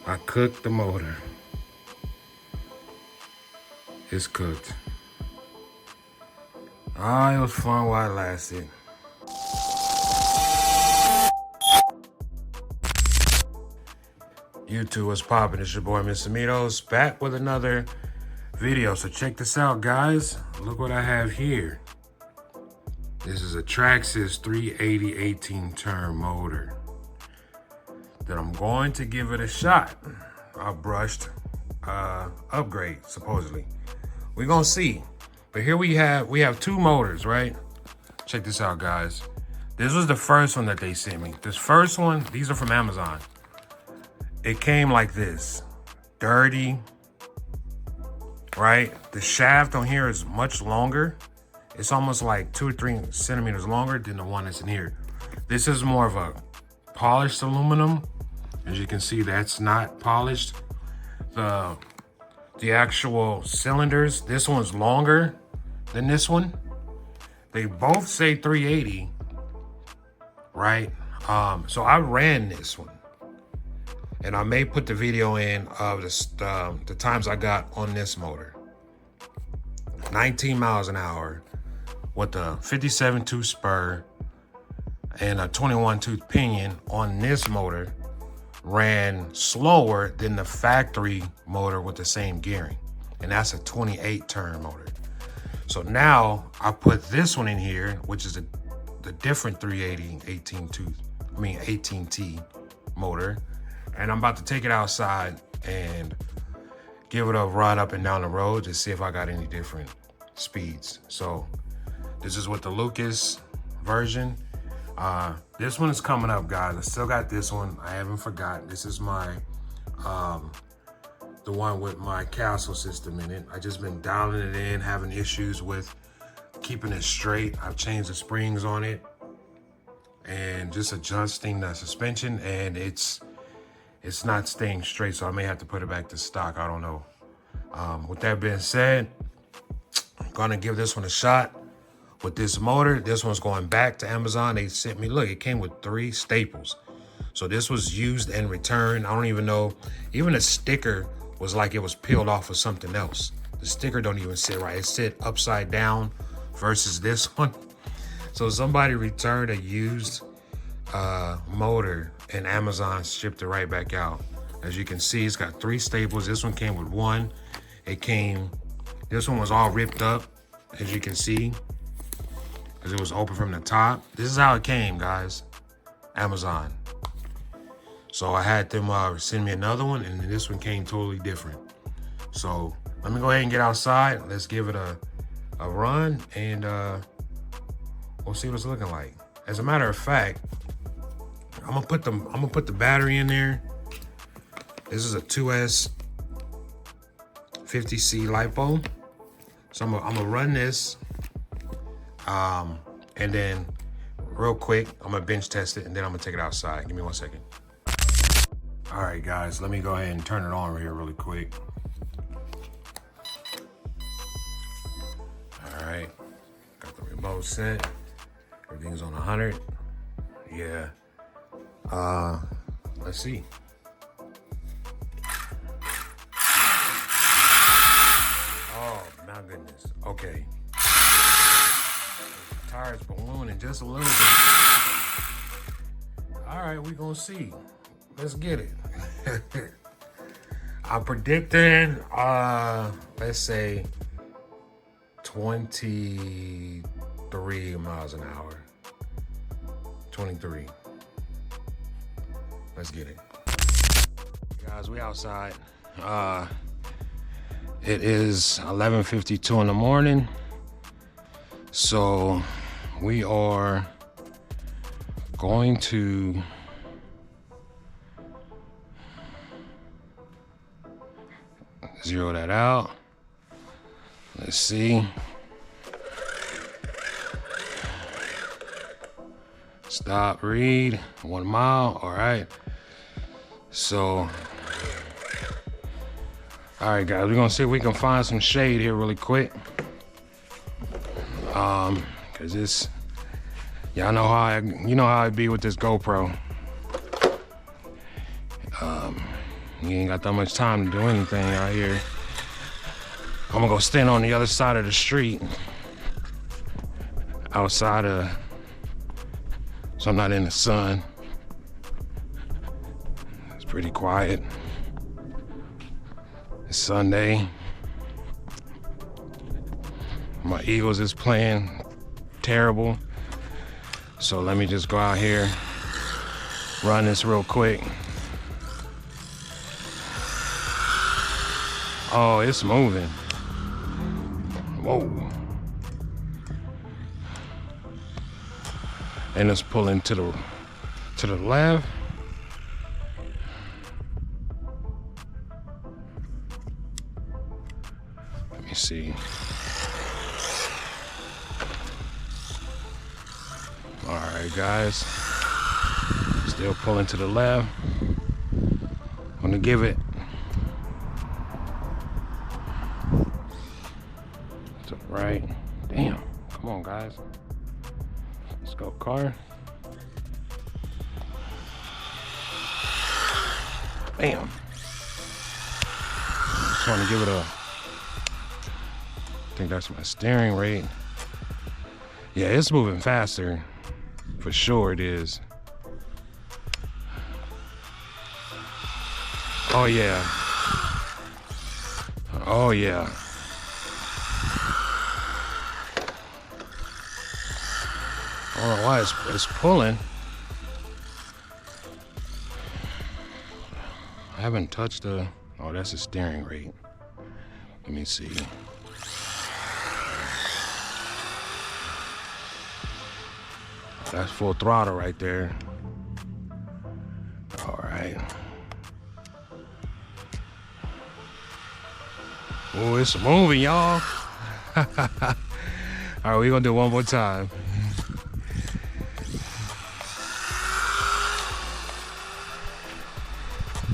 I cooked the motor. It's cooked. Ah, it was fun while it lasted. YouTube, what's poppin'? It's your boy, Mr. Mitos, back with another video. So check this out, guys. Look what I have here. This is a Traxxas 380 18-turn motor that I'm going to give it a shot. I brushed upgrade, supposedly. We're gonna see. But here we have two motors, right? Check this out, guys. This was the first one that they sent me. This first one, these are from Amazon. It came like this, dirty, right? The shaft on here is much longer. It's almost like 2 or 3 centimeters longer than the one that's in here. This is more of a polished aluminum. As you can see, that's not polished. The actual cylinders, this one's longer than this one. They both say 380, right? So I ran this one. And I may put the video in of the times I got on this motor. 19 miles an hour with a 57 tooth spur and a 21 tooth pinion on this motor ran slower than the factory motor with the same gearing. And that's a 28 turn motor. So now I put this one in here, which is the different 380 18T motor. And I'm about to take it outside and give it a run up and down the road to see if I got any different speeds. So this is with the Lucas version. This one is coming up, guys. I still got this one. I haven't forgotten. This is my, the one with my castle system in it. I just been dialing it in, having issues with keeping it straight. I've changed the springs on it and just adjusting the suspension, and it's not staying straight, so I may have to put it back to stock. I don't know. With that being said, I'm gonna give this one a shot. With this motor, this one's going back to Amazon. They sent me, look, it came with 3 staples. So this was used and returned. I don't even know, even the sticker was like it was peeled off of something else. The sticker don't even sit right. It sit upside down versus this one. So somebody returned a used motor and Amazon shipped it right back out. As you can see, it's got 3 staples. This one came with 1. This one was all ripped up, as you can see, because it was open from the top. This is how it came, guys. Amazon. So I had them send me another one, and this one came totally different. So let me go ahead and get outside. Let's give it a run, and we'll see what it's looking like. As a matter of fact, I'm gonna put the battery in there. This is a 2S 50C LiPo. So I'm gonna run this, and then real quick, I'm gonna bench test it, and then I'm gonna take it outside. Give me 1 second. All right, guys, let me go ahead and turn it on right here really quick. All right, got the remote set. Everything's on 100. Yeah. Let's see. Oh my goodness. Okay. The tires ballooning just a little bit. All right, we're gonna see. Let's get it. I'm predicting, let's say 23 miles an hour. 23. Let's get it. Guys, we outside. It is 11:52 in the morning. So we are going to zero that out. Let's see. Stop, read, 1 mile, all right. So, all right, guys, we're gonna see if we can find some shade here really quick. Cause this, y'all know how you know how it be with this GoPro. You ain't got that much time to do anything out here. I'm gonna go stand on the other side of the street, outside of, so I'm not in the sun. It's pretty quiet. It's Sunday. My Eagles is playing terrible. So let me just go out here, run this real quick. Oh, it's moving. Whoa. And it's pulling to the left. Let me see. All right, guys. Still pulling to the left. I'm gonna give it to the right. Damn. Come on, guys. Let's go, car. Bam. Just want to give it a, I think that's my steering rate. Yeah, it's moving faster. For sure it is. Oh yeah. Oh yeah. I don't know why it's pulling. I haven't touched the, oh, that's the steering rate. Let me see. That's full throttle right there. All right. Oh, it's moving, y'all. All right, we're gonna do it one more time.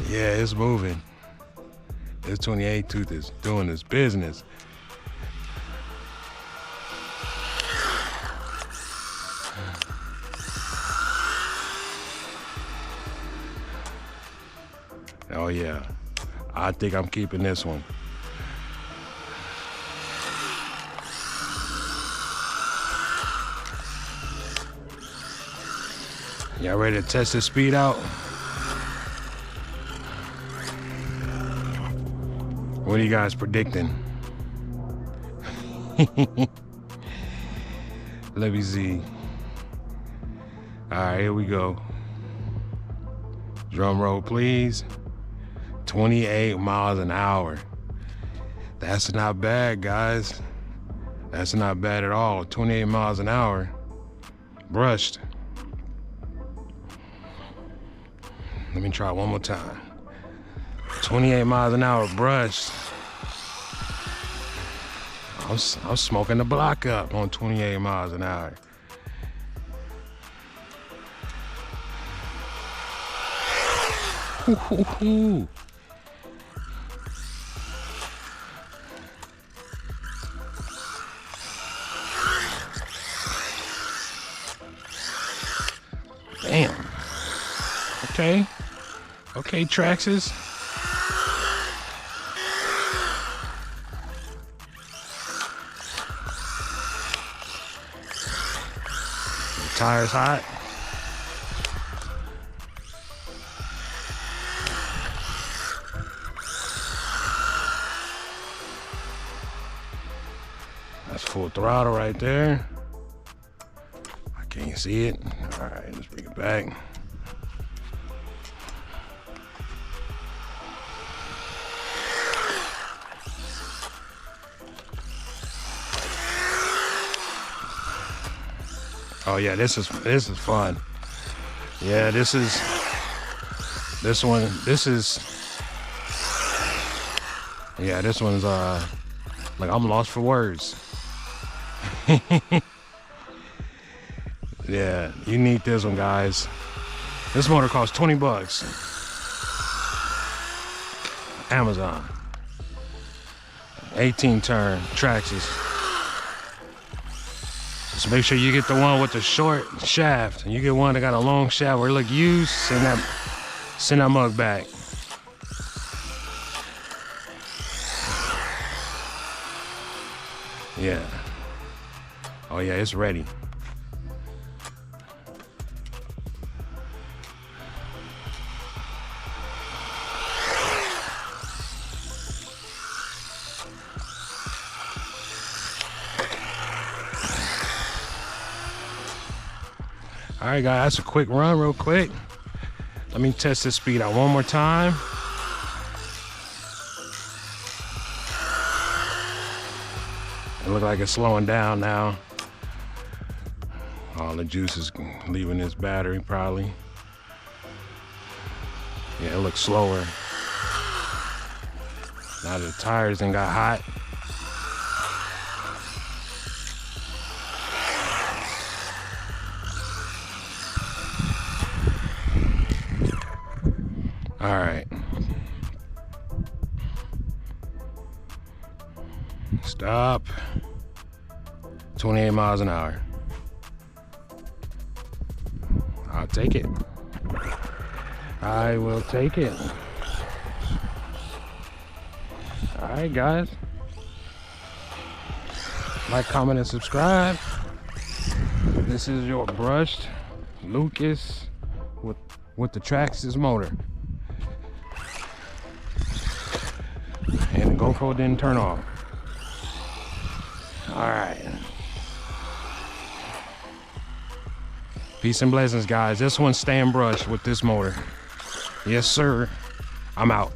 Yeah, it's moving. This 28 tooth is doing its business. Oh yeah, I think I'm keeping this one. Y'all ready to test this speed out? What are you guys predicting? Let me see. All right, here we go. Drum roll, please. 28 miles an hour. That's not bad, guys. That's not bad at all. 28 miles an hour. Brushed. Let me try one more time. 28 miles an hour brushed. I'm smoking the block up on 28 miles an hour. Ooh. Damn. Okay, Traxxas. The tire's hot. That's full throttle right there. I can't see it. All right, let's bring it back. Oh yeah, this is fun. Yeah, this is yeah, this one's like I'm lost for words. Yeah, you need this one, guys. This motor costs 20 bucks. Amazon. 18 turn Traxxas. Just make sure you get the one with the short shaft. And you get one that got a long shaft where it look used, send that mug back. Yeah. Oh yeah, it's ready. All right, guys, that's a quick run real quick. Let me test this speed out one more time. It looks like it's slowing down now. All the juice is leaving this battery probably. Yeah, it looks slower. Now the tires done got hot. All right. Stop. 28 miles an hour. I'll take it. I will take it. All right, guys. Like, comment, and subscribe. This is your brushed Lucas with the Traxxas motor. And the GoPro didn't turn off. All right. Peace and blessings, guys. This one's staying brushed with this motor. Yes, sir. I'm out.